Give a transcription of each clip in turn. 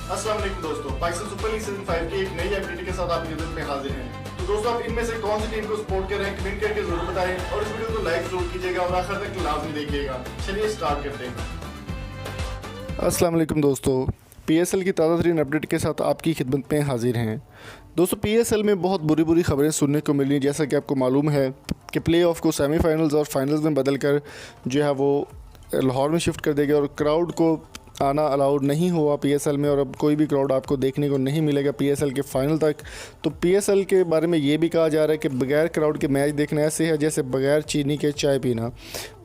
अस्सलाम वालेकुम दोस्तों, पाकिस्तान सुपर लीग सीजन 5 की एक नई अपडेट के साथ आपकी खिदमत में हाजिर हैं। तो दोस्तों, आप इनमें से कौन सी टीम को सपोर्ट कर रहे हैं कमेंट करके जरूर बताएं और इस वीडियो को लाइक जरूर कीजिएगा और आखिर तक लाजमी देखिएगा। चलिए स्टार्ट करते हैं। अस्सलाम वालेकुम दोस्तों, पीएसएल की ताज़ा तरीन अपडेट के साथ आपकी खिदमत में हाजिर हैं। दोस्तों, पीएसएल में बहुत बुरी खबरें सुनने को मिली। जैसा कि आपको मालूम है कि प्लेऑफ को सेमीफाइनल्स और फाइनल्स में बदलकर जो है वो लाहौर में शिफ्ट कर देगा और क्राउड को आना अलाउड नहीं हुआ पीएसएल में, और अब कोई भी क्राउड आपको देखने को नहीं मिलेगा पीएसएल के फाइनल तक। तो पीएसएल के बारे में ये भी कहा जा रहा है कि बगैर क्राउड के मैच देखना ऐसे है जैसे बगैर चीनी के चाय पीना।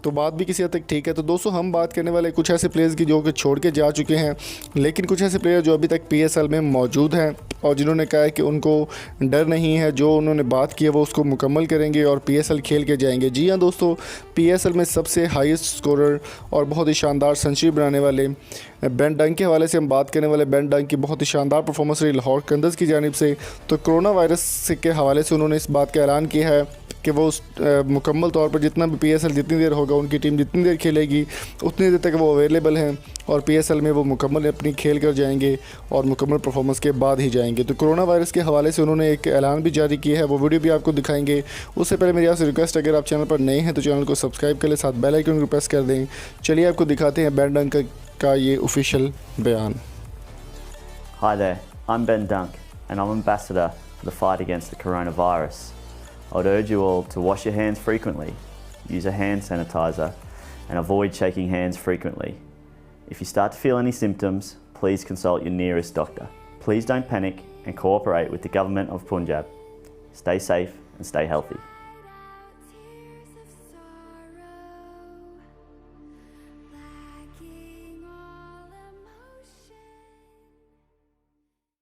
तो बात भी किसी हद तक ठीक है। तो दोस्तों, हम बात करने वाले कुछ ऐसे प्लेयर्स की जो कि छोड़ के जा चुके हैं, लेकिन कुछ ऐसे प्लेयर जो अभी तक पीएसएल में मौजूद हैं और जिन्होंने कहा है कि उनको डर नहीं है, जो उन्होंने बात की है वो उसको मुकम्मल करेंगे और पीएसएल खेल के जाएंगे। जी हाँ दोस्तों, पीएसएल में सबसे हाईएस्ट स्कोरर और बहुत ही शानदार सेंचुरी बनाने वाले बेन डंक के हवाले से हम बात करने वाले। बेन डंक की बहुत ही शानदार परफॉर्मेंस रही लाहौर कंदर्स की जानिब से। तो कोरोना वायरस के हवाले से उन्होंने इस बात का ऐलान किया है कि वो मुकम्मल तौर पर जितना भी पीएसएल जितनी देर होगा, उनकी टीम जितनी देर खेलेगी उतनी देर तक वो अवेलेबल हैं और पीएसएल में वो मुकम्मल अपनी खेल कर जाएंगे और मुकम्मल परफॉर्मेंस के बाद ही जाएंगे। तो कोरोना वायरस के हवाले से उन्होंने एक ऐलान भी जारी किया है, वो वीडियो भी आपको दिखाएंगे। उससे पहले मेरी आपसे रिक्वेस्ट, अगर आप चैनल पर नए हैं तो चैनल को सब्सक्राइब कर ले, साथ बेल आइकन को प्रेस कर दें। चलिए आपको दिखाते हैं बेन डंक का ये ऑफिशियल बयान। Hi there, I'm Ben Dunk and I'm ambassador for the fight against the coronavirus. I would urge you all to wash your hands frequently, use a hand sanitizer and avoid shaking hands frequently. If you start to feel any symptoms, please consult your nearest doctor. Please don't panic and cooperate with the government of Punjab. Stay safe and stay healthy.